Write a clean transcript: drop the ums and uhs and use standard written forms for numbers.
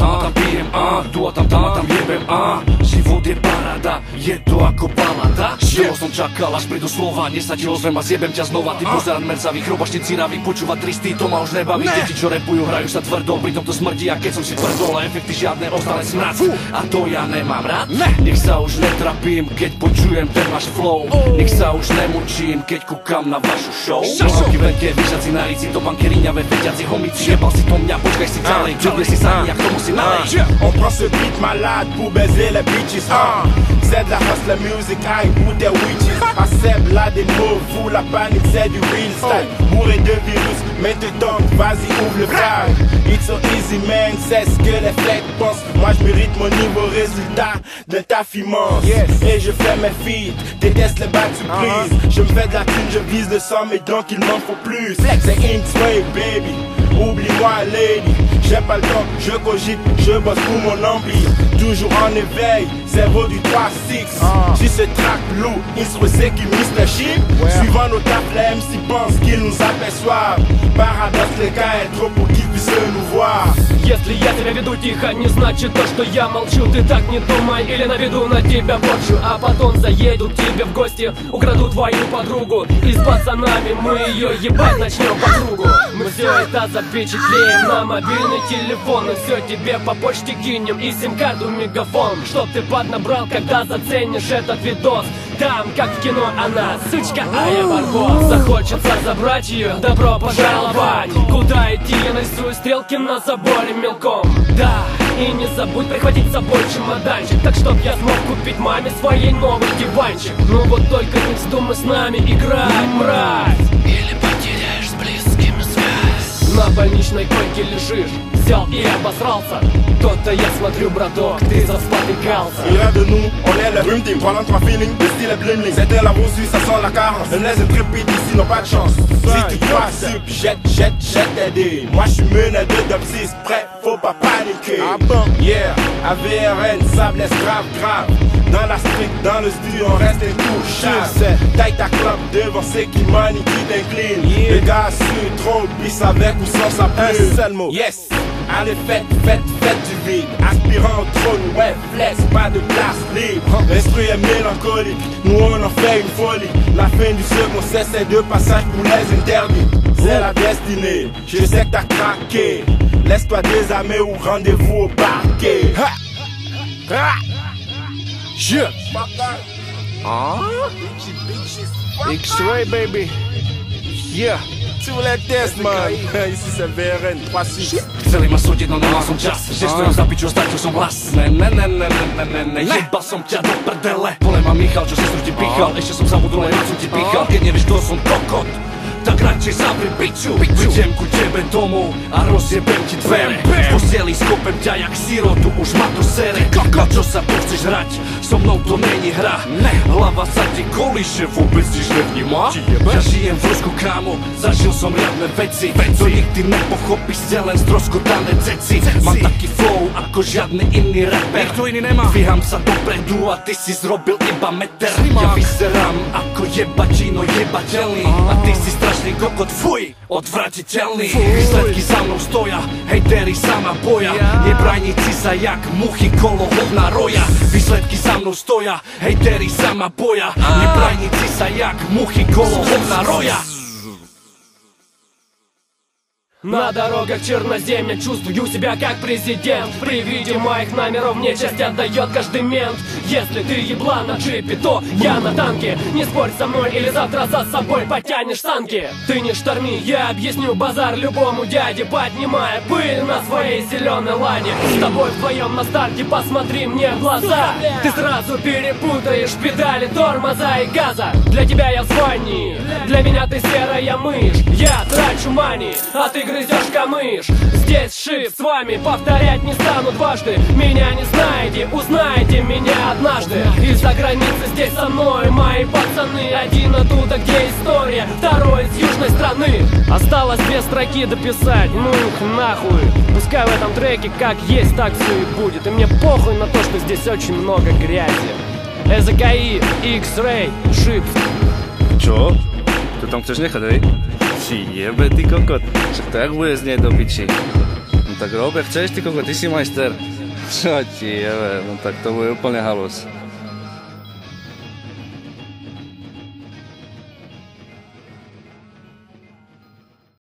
Tam pijem, tu tam jebem, život je paráda, je to ako balada. Dlho som čakal, až prídu slova, než sa ti ozvem a zjebem ťa znova. Ty pozerať mercavých, robačne ciravý, počúvať tristy, to ma už nebaví. Deti, čo repujú, hrajú sa tvrdo, pritom to smrdí, a keď som si tvrdol, a efekty žiadne, ostane smrad. A to ja nemám rád. Nech sa už netrapím, keď počujem ten váš flow. Nech sa už nemučím, keď kúkam na vašu show. Nohavky veľké, vyšaci na rici, to bankeriňavé, veďaci homici. Jebal si to mňa, počkaj si ďalej, čudne si sa jak tomu si nalej. On prend ce beat malade pour baiser les bitches. C'est de la hustle music, I ou des witches. À Seb, là des mots, fou la panique, c'est du real style. Bourré de virus, mais te tente, vas-y ouvre le flag. It's so easy man, c'est ce que les flecs pensent. Moi je mérite mon niveau résultat d'un taf immense. Et je fais mes feats, déteste les bacs surprises. Je me fais de la thune, je vise le sang, mais donc il m'en faut plus. C'est X-Ray baby, oublie-moi lady. J'ai pas le temps, je cogite, je bosse pour mon empire. Toujours en éveil, cerveau du 3-6. Si ce track lourd, il se sait qu'il mise le chip. Suivant nos tafs, les MC pensent qu'ils nous aperçoivent. Paradoxe, les cas est trop pour qu'ils puissent nous voir. Если я тебя веду тихо, не значит то, что я молчу. Ты так не думай, или наведу на тебя порчу. А потом заедут тебе в гости, украду твою подругу. И с пацанами мы ее ебать начнем по кругу. Мы все это запечатлеем на мобильный телефон. И все тебе по почте кинем, и сим-карту мегафон. Чтоб ты поднабрал, когда заценишь этот видос. Там, как в кино, она сучка, а я барбос. Захочется забрать ее, добро пожаловать. Куда идти, я нарисую стрелки на заборе мелком. Да, и не забудь прихватить с собой чемоданчик, так чтоб я смог купить маме своей новый диванчик. Ну вот только не вздумай с нами играть, мразь. Или потеряешь с близкими связь. На больничной койке лежишь, взял и обосрался. То-то я смотрю, браток, ты заспотыкался. Il y a de nous, on est le dream team. Pendant 3 feelings, le style est bling-bling. C'était la bourse, ça sent la carence. Les intrépides ici n'ont pas de chance. Si tu crois sup, jette tes dés. Moi je suis mené de top 6, prêt, faut pas paniquer. Yeah, AVRN, sable, grave. Dans la street, dans le studio, on reste intouchable. Taille ta clope devant ceux qui money, qui t'incline. Les gars sur trop, glisse avec ou sans sa plume. Yes, allez faites du vide. Aspirant au trône, ouais, flex, pas de place libre. L'esprit est mélancolique, nous on en fait une folie. La fin du second c'est deux passages pour les interdits. C'est la destinée, je sais que t'as craqué. Laisse-toi désarmer ou rendez-vous au parquet. X-Ray baby, yeah. Tu voulais test man. Ici c'est VRN 3-6. Chceli ma súdiť, no nemal som čas. Že stojím za piču, stratil som hlas. Ne, jebal som ťa do prdele. Vole ma Michal, čo sestru ti pichal. Ešte som zabudol, len som ti pichal. Keď nevieš, kto som kokot, tak radšej zapri piču. Prídem ku tebe domov a rozjebem ti dvere. V posteli skopem ťa jak sirotu, už ma to sere. Na čo sa tu chceš hrať? So mnou to není hra. Hlava sa ti kolíše, vôbec nič nevníma. Ja žijem v Rusku, kámo, zažil som riadne veci. To nikdy nepochopíš, ste len stroskotané ceci. Mám taký flow ako žiadny iný rapper. Nikto iný nemá. Dvíham sa dopredu a ty si zrobil iba meter. Ja vyzerám ako jebačino jebateľný a ty si strašný kokot, fuj, odvratiteľný. Výsledky za mnou stoja, hejteri sa ma boja. Nebrajníci sa jak muchy kolo hovna roja. Výsledky za mnou stoja, hejteri sa ma boja. Nebrajníci sa jak muchy kolo hovna roja. На дорогах черноземья чувствую себя как президент. При виде моих номеров мне честь отдает каждый мент. Если ты ебла на джипе, то я на танке. Не спорь со мной или завтра за собой потянешь санки. Ты не шторми, я объясню базар любому дяде, поднимая пыль на своей зеленой ладе. С тобой вдвоем на старте, посмотри мне в глаза. Ты сразу перепутаешь педали тормоза и газа. Для тебя я в звонии, для меня ты серая мышь. Я трачу мани, а ты грызешь камыш. Здесь шип, с вами повторять не стану дважды. Меня не знаете, узнаете меня однажды. Из-за границы здесь со мной мои пацаны. Один оттуда, где история, второй из южной страны. Осталось 2 строки дописать, ну их нахуй. Пускай в этом треке как есть, так все и будет. И мне похуй на то, что здесь очень много грязи. ЭЗКИ, X-Ray, Шип. Čo? Tu tam chceš nechať, hej? Či jebe, ty kokot. Však to jak bude znieť do piči? No tak Robe, chceš ty kokot, ty si majster. Čo ti jebe, no tak to bude úplne halus.